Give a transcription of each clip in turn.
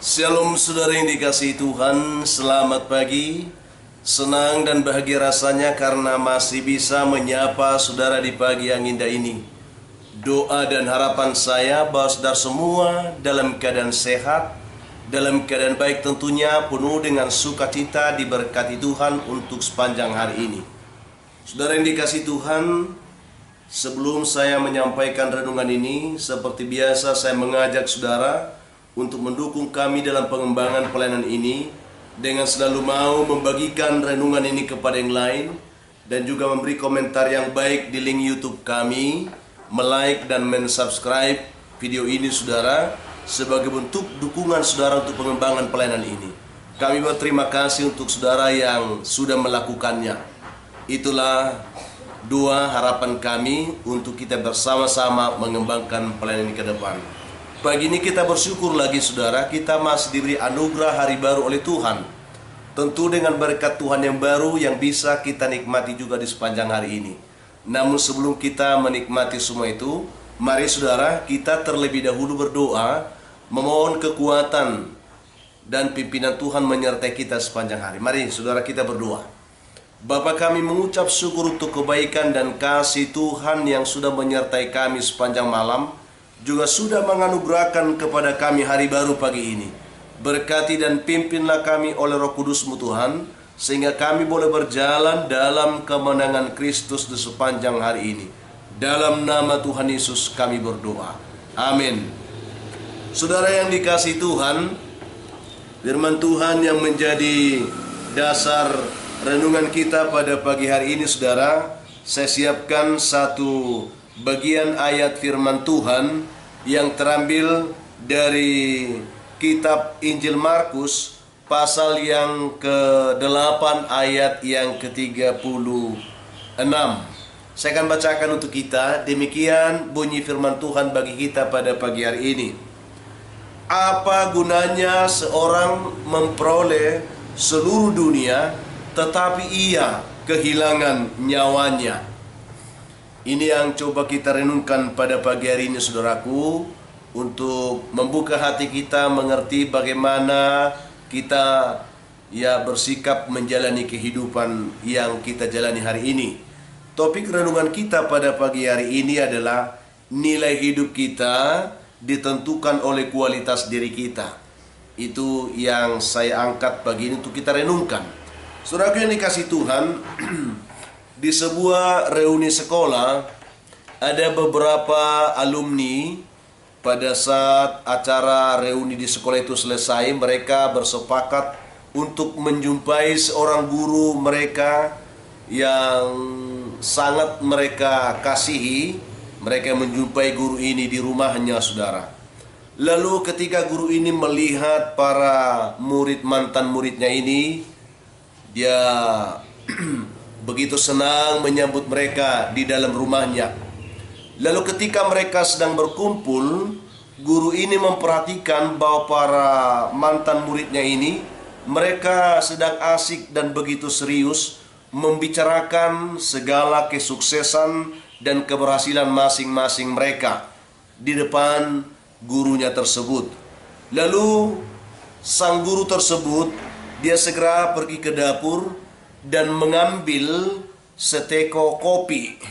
Shalom saudara yang dikasihi Tuhan, selamat pagi. Senang dan bahagia rasanya karena masih bisa menyapa saudara di pagi yang indah ini. Doa dan harapan saya bahwa saudara semua dalam keadaan sehat, dalam keadaan baik tentunya, penuh dengan sukacita diberkati Tuhan untuk sepanjang hari ini. Saudara yang dikasihi Tuhan, sebelum saya menyampaikan renungan ini, seperti biasa saya mengajak saudara untuk mendukung kami dalam pengembangan pelayanan ini dengan selalu mau membagikan renungan ini kepada yang lain dan juga memberi komentar yang baik di link YouTube kami, like dan subscribe video ini saudara sebagai bentuk dukungan saudara untuk pengembangan pelayanan ini. Kami berterima kasih untuk saudara yang sudah melakukannya. Itulah doa harapan kami untuk kita bersama-sama mengembangkan pelayanan ini ke depan. Pagi ini kita bersyukur lagi saudara, kita masih diberi anugerah hari baru oleh Tuhan. Tentu dengan berkat Tuhan yang baru yang bisa kita nikmati juga di sepanjang hari ini. Namun sebelum kita menikmati semua itu, mari saudara kita terlebih dahulu berdoa, memohon kekuatan dan pimpinan Tuhan menyertai kita sepanjang hari. Mari saudara kita berdoa. Bapa, kami mengucap syukur untuk kebaikan dan kasih Tuhan yang sudah menyertai kami sepanjang malam, juga sudah menganugerahkan kepada kami hari baru pagi ini. Berkati dan pimpinlah kami oleh Roh Kudus-Mu Tuhan, sehingga kami boleh berjalan dalam kemenangan Kristus di sepanjang hari ini. Dalam nama Tuhan Yesus kami berdoa. Amin. Saudara yang dikasihi Tuhan, firman Tuhan yang menjadi dasar renungan kita pada pagi hari ini saudara, saya siapkan satu bagian ayat firman Tuhan yang terambil dari kitab Injil Markus pasal yang ke-8 ayat yang ke-36. Saya akan bacakan untuk kita. Demikian bunyi firman Tuhan bagi kita pada pagi hari ini. Apa gunanya seorang memperoleh seluruh dunia tetapi ia kehilangan nyawanya? Ini yang coba kita renungkan pada pagi hari ini saudaraku, untuk membuka hati kita mengerti bagaimana kita bersikap menjalani kehidupan yang kita jalani hari ini. Topik renungan kita pada pagi hari ini adalah nilai hidup kita ditentukan oleh kualitas diri kita. Itu yang saya angkat pagi ini untuk kita renungkan. Saudaraku yang dikasihi Tuhan, di sebuah reuni sekolah, ada beberapa alumni. Pada saat acara reuni di sekolah itu selesai, mereka bersepakat untuk menjumpai seorang guru mereka yang sangat mereka kasihi. Mereka menjumpai guru ini di rumahnya saudara. Lalu ketika guru ini melihat para murid, mantan muridnya ini, dia begitu senang menyambut mereka di dalam rumahnya. Lalu ketika mereka sedang berkumpul, guru ini memperhatikan bahwa para mantan muridnya ini, mereka sedang asik dan begitu serius membicarakan segala kesuksesan dan keberhasilan masing-masing mereka di depan gurunya tersebut. Lalu sang guru tersebut, dia segera pergi ke dapur dan mengambil seteko kopi,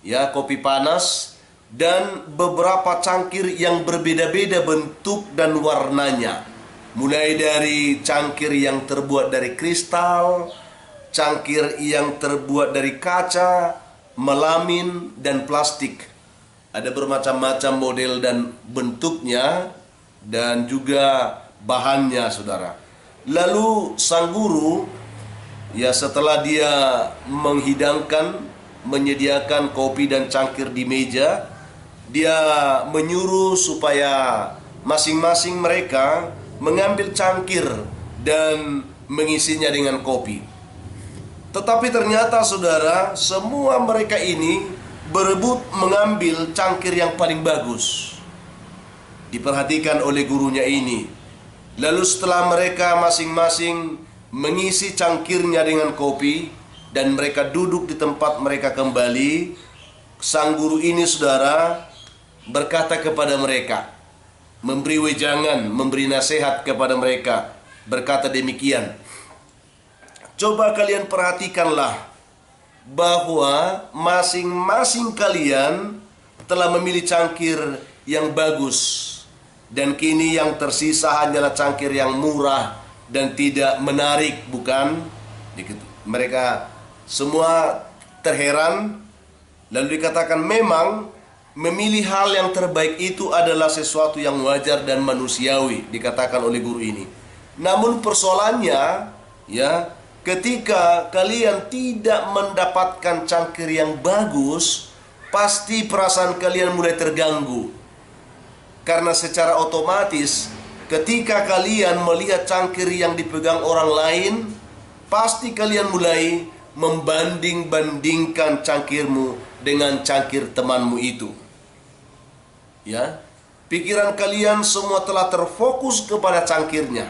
kopi panas, dan beberapa cangkir yang berbeda-beda bentuk dan warnanya. Mulai dari cangkir yang terbuat dari kristal, cangkir yang terbuat dari kaca, melamin, dan plastik. Ada bermacam-macam model dan bentuknya dan juga bahannya saudara. Lalu sang guru setelah dia menyediakan kopi dan cangkir di meja, dia menyuruh supaya masing-masing mereka mengambil cangkir dan mengisinya dengan kopi. Tetapi ternyata saudara, semua mereka ini berebut mengambil cangkir yang paling bagus. Diperhatikan oleh gurunya ini. Lalu setelah mereka masing-masing mengisi cangkirnya dengan kopi dan mereka duduk di tempat mereka kembali, sang guru ini saudara berkata kepada mereka, memberi wejangan, memberi nasihat kepada mereka, berkata demikian, coba kalian perhatikanlah bahwa masing-masing kalian telah memilih cangkir yang bagus, dan kini yang tersisa hanyalah cangkir yang murah dan tidak menarik, bukan? Mereka semua terheran. Lalu dikatakan memang memilih hal yang terbaik itu adalah sesuatu yang wajar dan manusiawi, dikatakan oleh guru ini. Namun persoalannya, ya, ketika kalian tidak mendapatkan cangkir yang bagus, pasti perasaan kalian mulai terganggu. Karena secara otomatis ketika kalian melihat cangkir yang dipegang orang lain, pasti kalian mulai membanding-bandingkan cangkirmu dengan cangkir temanmu itu. Ya, pikiran kalian semua telah terfokus kepada cangkirnya.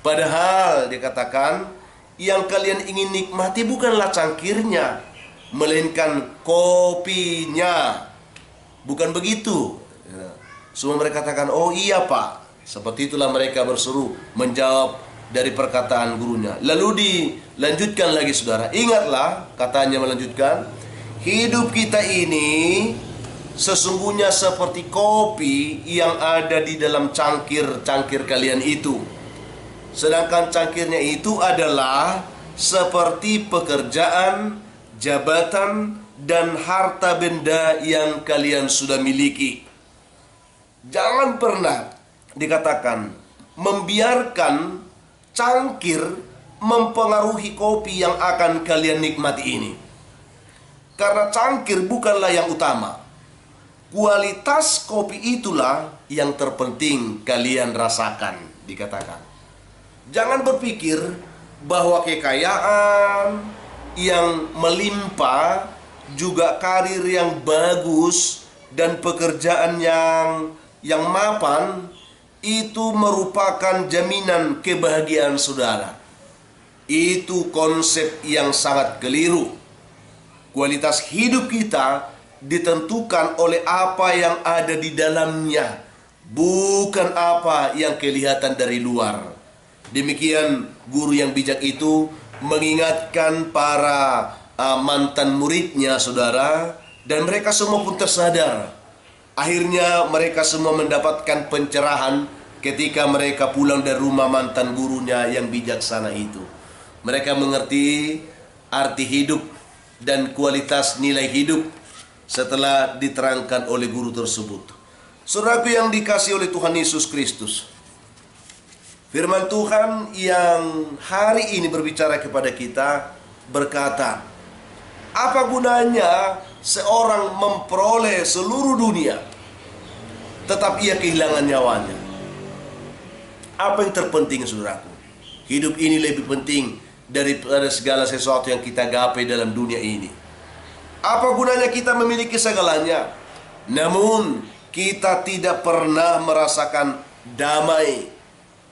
Padahal dikatakan yang kalian ingin nikmati bukanlah cangkirnya, melainkan kopinya. Bukan begitu? Semua mereka katakan, oh iya pak. Seperti itulah mereka berseru menjawab dari perkataan gurunya. Lalu dilanjutkan lagi saudara. Ingatlah, katanya melanjutkan, hidup kita ini sesungguhnya seperti kopi yang ada di dalam cangkir-cangkir kalian itu. Sedangkan cangkirnya itu adalah seperti pekerjaan, jabatan, dan harta benda yang kalian sudah miliki. Jangan pernah dikatakan membiarkan cangkir mempengaruhi kopi yang akan kalian nikmati ini. Karena cangkir bukanlah yang utama. Kualitas kopi itulah yang terpenting kalian rasakan, dikatakan. Jangan berpikir bahwa kekayaan yang melimpah, juga karir yang bagus, dan pekerjaan yang mapan itu merupakan jaminan kebahagiaan saudara. Itu konsep yang sangat keliru. Kualitas hidup kita ditentukan oleh apa yang ada di dalamnya, bukan apa yang kelihatan dari luar. Demikian guru yang bijak itu mengingatkan para mantan muridnya saudara, dan mereka semua pun tersadar. Akhirnya mereka semua mendapatkan pencerahan ketika mereka pulang dari rumah mantan gurunya yang bijaksana itu. Mereka mengerti arti hidup dan kualitas nilai hidup setelah diterangkan oleh guru tersebut. Saudaraku yang dikasihi oleh Tuhan Yesus Kristus, firman Tuhan yang hari ini berbicara kepada kita berkata, apa gunanya seorang memperoleh seluruh dunia tetapi ia kehilangan nyawanya? Apa yang terpenting saudaraku? Hidup ini lebih penting daripada segala sesuatu yang kita gapai dalam dunia ini. Apa gunanya kita memiliki segalanya, namun kita tidak pernah merasakan damai,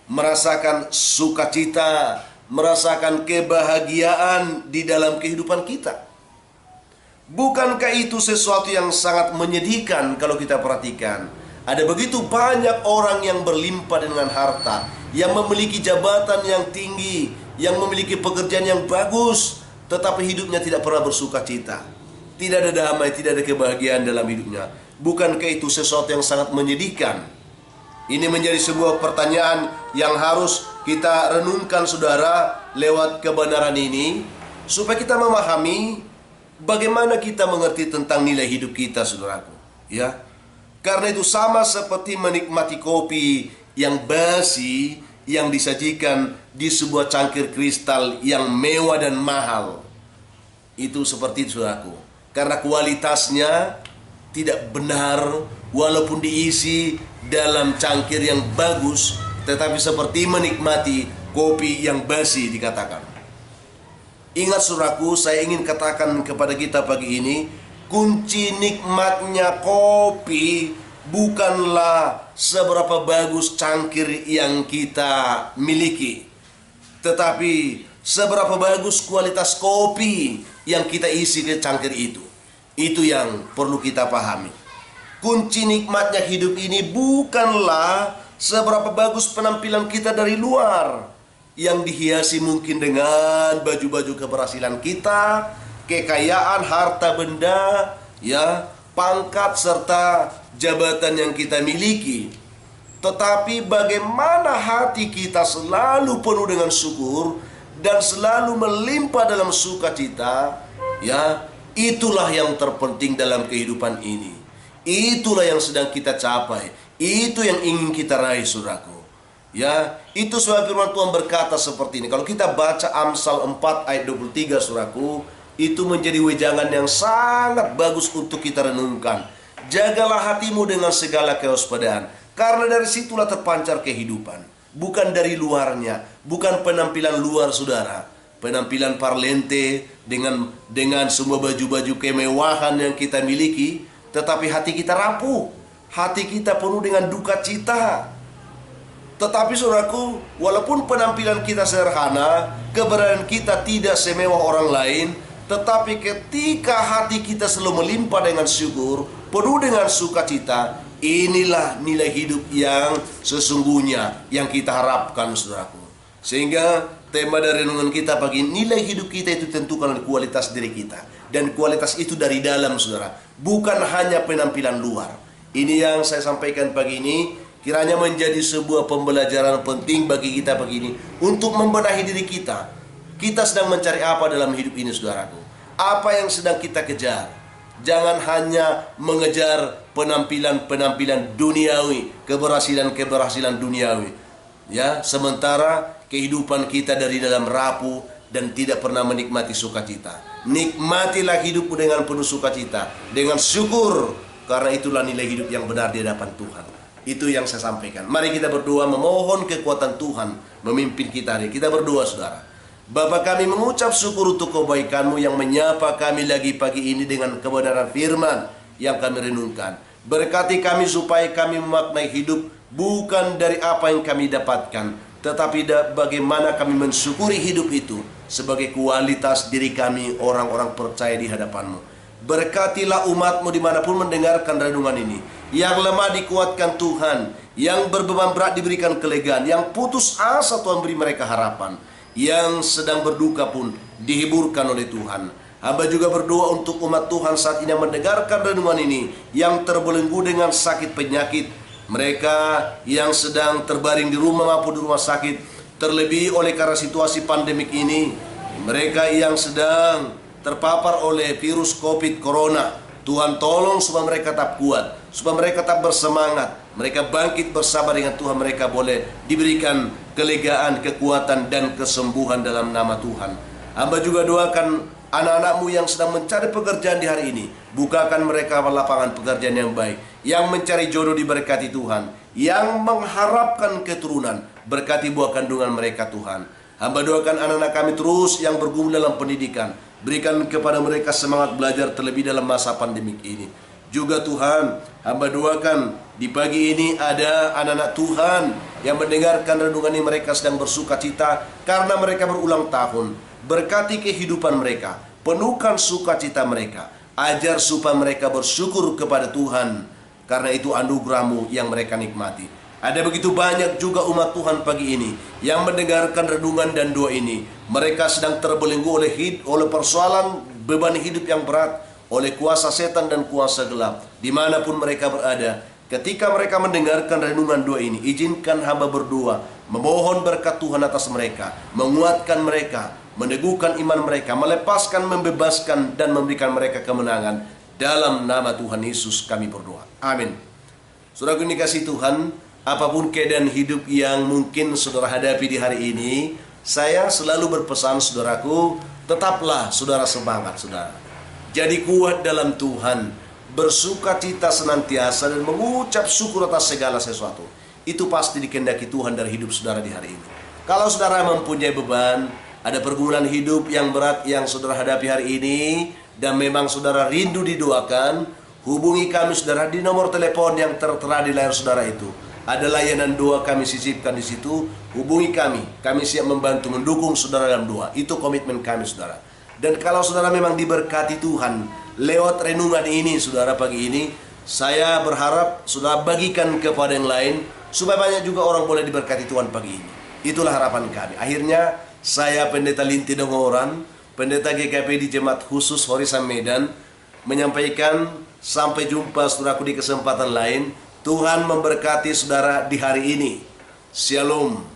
merasakan sukacita, merasakan kebahagiaan di dalam kehidupan kita? Bukankah itu sesuatu yang sangat menyedihkan kalau kita perhatikan? Ada begitu banyak orang yang berlimpah dengan harta, yang memiliki jabatan yang tinggi, yang memiliki pekerjaan yang bagus, tetapi hidupnya tidak pernah bersuka cita. Tidak ada damai, tidak ada kebahagiaan dalam hidupnya. Bukankah itu sesuatu yang sangat menyedihkan? Ini menjadi sebuah pertanyaan yang harus kita renungkan saudara lewat kebenaran ini, supaya kita memahami bagaimana kita mengerti tentang nilai hidup kita saudaraku. Ya, karena itu sama seperti menikmati kopi yang basi yang disajikan di sebuah cangkir kristal yang mewah dan mahal. Itu seperti itu saudaraku. Karena kualitasnya tidak benar walaupun diisi dalam cangkir yang bagus, tetapi seperti menikmati kopi yang basi dikatakan. Ingat saudaraku, saya ingin katakan kepada kita pagi ini, kunci nikmatnya kopi bukanlah seberapa bagus cangkir yang kita miliki, tetapi seberapa bagus kualitas kopi yang kita isi ke cangkir itu. Itu yang perlu kita pahami. Kunci nikmatnya hidup ini bukanlah seberapa bagus penampilan kita dari luar, yang dihiasi mungkin dengan baju-baju keberhasilan kita, kekayaan, harta benda, ya, pangkat serta jabatan yang kita miliki. Tetapi bagaimana hati kita selalu penuh dengan syukur dan selalu melimpah dalam sukacita, ya, itulah yang terpenting dalam kehidupan ini. Itulah yang sedang kita capai. Itu yang ingin kita raih, saudaraku. Ya, itu sebab firman Tuhan berkata seperti ini. Kalau kita baca Amsal 4 ayat 23, saudaraku, itu menjadi wejangan yang sangat bagus untuk kita renungkan. Jagalah hatimu dengan segala kewaspadaan, karena dari situlah terpancar kehidupan. Bukan dari luarnya, bukan penampilan luar, saudara. Penampilan parlente dengan semua baju-baju kemewahan yang kita miliki, tetapi hati kita rapuh, hati kita penuh dengan duka cita. Tetapi saudaraku, walaupun penampilan kita sederhana, keberadaan kita tidak semewah orang lain, tetapi ketika hati kita selalu melimpah dengan syukur, penuh dengan sukacita, inilah nilai hidup yang sesungguhnya yang kita harapkan, saudaraku. Sehingga tema dari renungan kita pagi ini, nilai hidup kita itu tentukan oleh kualitas diri kita. Dan kualitas itu dari dalam, saudara, bukan hanya penampilan luar. Ini yang saya sampaikan pagi ini, kiranya menjadi sebuah pembelajaran penting bagi kita pagi ini untuk membenahi diri kita. Kita sedang mencari apa dalam hidup ini, saudaraku? Apa yang sedang kita kejar? Jangan hanya mengejar penampilan-penampilan duniawi, keberhasilan-keberhasilan duniawi. Ya, sementara kehidupan kita dari dalam rapuh dan tidak pernah menikmati sukacita. Nikmatilah hidupmu dengan penuh sukacita, dengan syukur, karena itulah nilai hidup yang benar di hadapan Tuhan. Itu yang saya sampaikan. Mari kita berdoa memohon kekuatan Tuhan memimpin kita hari. Kita berdoa, saudara. Bapa, kami mengucap syukur untuk kebaikan-Mu yang menyapa kami lagi pagi ini dengan kebenaran firman yang kami renungkan. Berkati kami supaya kami memaknai hidup bukan dari apa yang kami dapatkan, tetapi bagaimana kami mensyukuri hidup itu sebagai kualitas diri kami, orang-orang percaya di hadapan-Mu. Berkatilah umat-Mu dimanapun mendengarkan renungan ini. Yang lemah dikuatkan Tuhan, yang berbeban berat diberikan kelegaan, yang putus asa Tuhan beri mereka harapan, yang sedang berduka pun dihiburkan oleh Tuhan. Hamba juga berdoa untuk umat Tuhan saat ini yang mendengarkan renungan ini, yang terbelenggu dengan sakit penyakit, mereka yang sedang terbaring di rumah maupun di rumah sakit, terlebih oleh karena situasi pandemik ini, mereka yang sedang terpapar oleh virus COVID Corona. Tuhan tolong supaya mereka tetap kuat, supaya mereka tetap bersemangat, mereka bangkit bersama dengan Tuhan, mereka boleh diberikan kelegaan, kekuatan, dan kesembuhan dalam nama Tuhan. Hamba juga doakan anak-anak-Mu yang sedang mencari pekerjaan di hari ini, bukakan mereka lapangan pekerjaan yang baik, yang mencari jodoh diberkati Tuhan, yang mengharapkan keturunan, berkati buah kandungan mereka Tuhan. Hamba doakan anak-anak kami terus yang bergumul dalam pendidikan, berikan kepada mereka semangat belajar terlebih dalam masa pandemik ini. Juga Tuhan, hamba doakan di pagi ini ada anak-anak Tuhan yang mendengarkan renungan ini, mereka sedang bersuka cita karena mereka berulang tahun. Berkati kehidupan mereka, penuhkan sukacita mereka, ajar supaya mereka bersyukur kepada Tuhan, karena itu anugerah-Mu yang mereka nikmati. Ada begitu banyak juga umat Tuhan pagi ini yang mendengarkan renungan dan doa ini. Mereka sedang terbelenggu oleh persoalan beban hidup yang berat, oleh kuasa setan dan kuasa gelap. Dimanapun mereka berada, ketika mereka mendengarkan renungan doa ini, izinkan hamba berdoa, memohon berkat Tuhan atas mereka, menguatkan mereka, meneguhkan iman mereka, melepaskan, membebaskan, dan memberikan mereka kemenangan. Dalam nama Tuhan Yesus kami berdoa. Amin. Saudaraku ini kasih Tuhan, apapun keadaan hidup yang mungkin saudara hadapi di hari ini, saya selalu berpesan saudaraku, tetaplah saudara semangat saudara. Jadi kuat dalam Tuhan, bersuka cita senantiasa dan mengucap syukur atas segala sesuatu. Itu pasti dikehendaki Tuhan dari hidup saudara di hari ini. Kalau saudara mempunyai beban, ada pergumulan hidup yang berat yang saudara hadapi hari ini, dan memang saudara rindu didoakan, hubungi kami saudara di nomor telepon yang tertera di layar saudara itu. Ada layanan doa kami sisipkan di situ. Hubungi kami. Kami siap membantu, mendukung saudara dalam doa. Itu komitmen kami, saudara. Dan kalau saudara memang diberkati Tuhan lewat renungan ini, saudara, pagi ini, Saya berharap saudara bagikan kepada yang lain, supaya banyak juga orang boleh diberkati Tuhan pagi ini. Itulah harapan kami. Akhirnya, saya Pendeta Linti Dongoran, Pendeta GKP di Jemaat Khusus Horisan Medan, menyampaikan sampai jumpa saudaraku di kesempatan lain. Tuhan memberkati saudara di hari ini. Shalom.